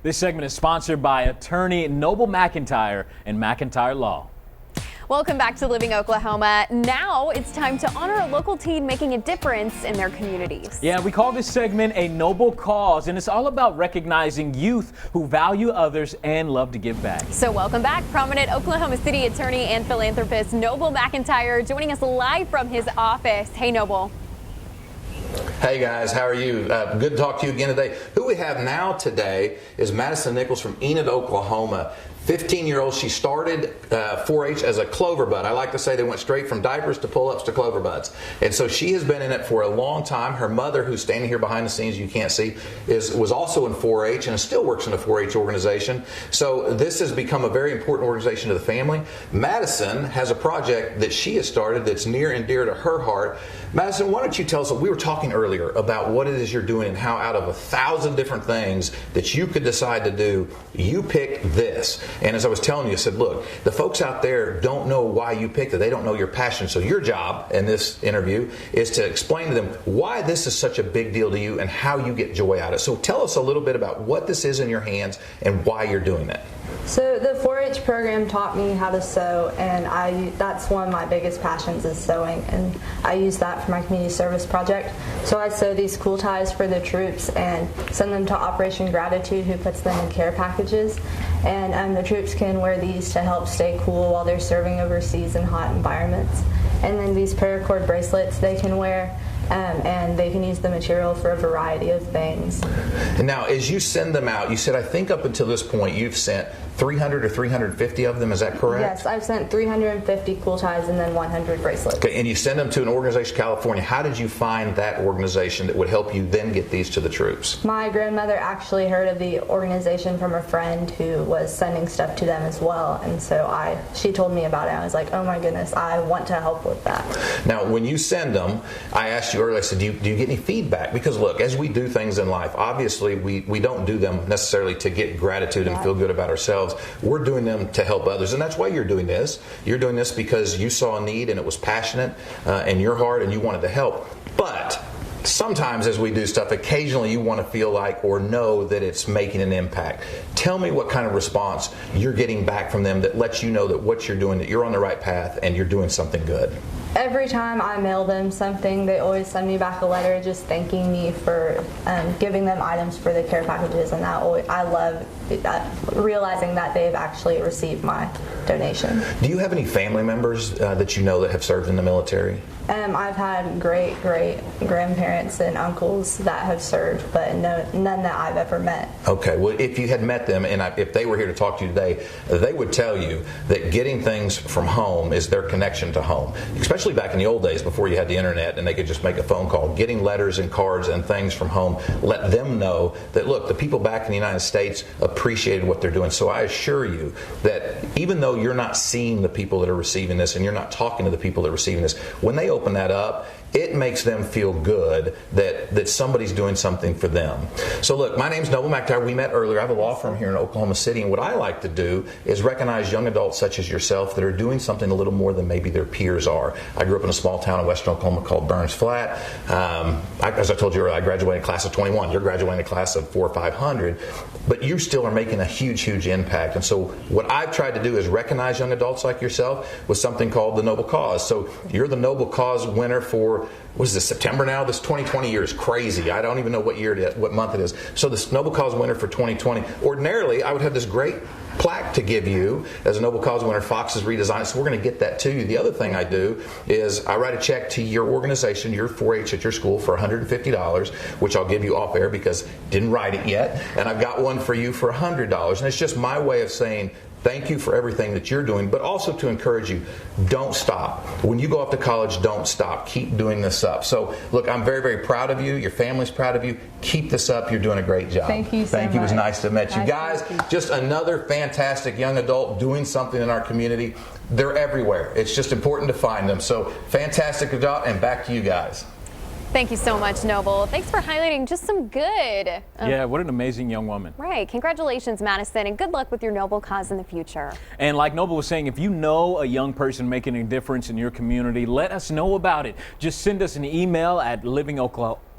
This segment is sponsored by attorney Noble McIntyre and McIntyre Law. Welcome back to Living Oklahoma. Now it's time to honor a local teen making a difference in their communities. Yeah, we call this segment a noble cause, and it's all about recognizing youth who value others and love to give back. So welcome back, prominent Oklahoma City attorney and philanthropist Noble McIntyre, joining us live from his office. Hey, Noble. Hey guys, how are you? Good to talk to you again today. Who we have now today is Madison Nickels from Enid, Oklahoma. 15-year-old. She started 4-H as a clover bud. I like to say they went straight from diapers to pull-ups to clover buds. And so she has been in it for a long time. Her mother, who's standing here behind the scenes, you can't see, was also in 4-H and still works in a 4-H organization. So this has become a very important organization to the family. Madison has a project that she has started that's near and dear to her heart. Madison, why don't you tell us, we were talking earlier about what it is you're doing and how out of 1,000 different things that you could decide to do, you picked this. And as I was telling you, I said, look, the folks out there don't know why you picked it. They don't know your passion. So your job in this interview is to explain to them why this is such a big deal to you and how you get joy out of it. So tell us a little bit about what this is in your hands and why you're doing it. So the 4-H program taught me how to sew, and that's one of my biggest passions is sewing, and I use that for my community service project. So I sew these cool ties for the troops and send them to Operation Gratitude, who puts them in care packages. And the troops can wear these to help stay cool while they're serving overseas in hot environments. And then these paracord bracelets they can wear. And they can use the material for a variety of things. And now, as you send them out, you said, I think up until this point, you've sent 300 or 350 of them, is that correct? Yes, I've sent 350 cool ties and then 100 bracelets. Okay, and you send them to an organization in California. How did you find that organization that would help you then get these to the troops? My grandmother actually heard of the organization from a friend who was sending stuff to them as well, and so she told me about it. I was like, oh my goodness, I want to help with that. Now, when you send them, I asked you earlier, I said, do you get any feedback? Because look, as we do things in life, obviously we don't do them necessarily to get gratitude and feel good about ourselves. We're doing them to help others, and that's why you're doing this. You're doing this because you saw a need and it was passionate in your heart and you wanted to help. But sometimes as we do stuff, occasionally you want to feel like or know that it's making an impact. Tell me what kind of response you're getting back from them that lets you know that what you're doing, that you're on the right path and you're doing something good. Every time I mail them something, they always send me back a letter just thanking me for giving them items for the care packages, and I love realizing that they've actually received my donation. Do you have any family members that you know that have served in the military? I've had great grandparents and uncles that have served, but none that I've ever met. Okay, well, if you had met them and if they were here to talk to you today, they would tell you that getting things from home is their connection to home. Especially back in the old days before you had the internet and they could just make a phone call. Getting letters and cards and things from home let them know that, look, the people back in the United States appreciated what they're doing. So I assure you that even though you're not seeing the people that are receiving this and you're not talking to the people that are receiving this, when they open that up, it makes them feel good that somebody's doing something for them. So look, my name's Noble McIntyre. We met earlier. I have a law firm here in Oklahoma City, and what I like to do is recognize young adults such as yourself that are doing something a little more than maybe their peers are. I grew up in a small town in western Oklahoma called Burns Flat. As I told you earlier, I graduated in a class of 21. You're graduating in a class of 400 or 500. But you still are making a huge impact. And so what I've tried to do is recognize young adults like yourself with something called the Noble Cause. So you're the Noble Cause winner for, what is this, September now? This 2020 year is crazy. I don't even know what year it is, what month it is. So this Noble Cause winner for 2020, ordinarily I would have this great plaque to give you as a Noble Cause winner. Fox has redesigned it, so we're going to get that to you. The other thing I do is I write a check to your organization, your 4-H at your school, for $150, which I'll give you off air because didn't write it yet, and I've got one for you for $100. And it's just my way of saying thank you for everything that you're doing, but also to encourage you, don't stop. When you go off to college, don't stop. Keep doing this up. So, look, I'm very proud of you. Your family's proud of you. Keep this up. You're doing a great job. Thank you so much. Thank you. It was nice to meet you. Guys, just another fantastic young adult doing something in our community. They're everywhere. It's just important to find them. So, fantastic job, and back to you guys. Thank you so much, Noble. Thanks for highlighting just some good. Yeah, what an amazing young woman. Right. Congratulations, Madison, and good luck with your Noble Cause in the future. And like Noble was saying, if you know a young person making a difference in your community, let us know about it. Just send us an email at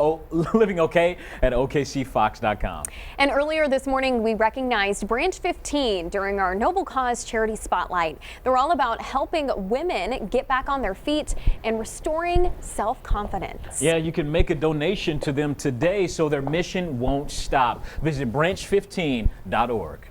Living OK at okcfox.com. And earlier this morning, we recognized Branch 15 during our Noble Cause Charity Spotlight. They're all about helping women get back on their feet and restoring self-confidence. Yeah, you can make a donation to them today so their mission won't stop. Visit branch15.org.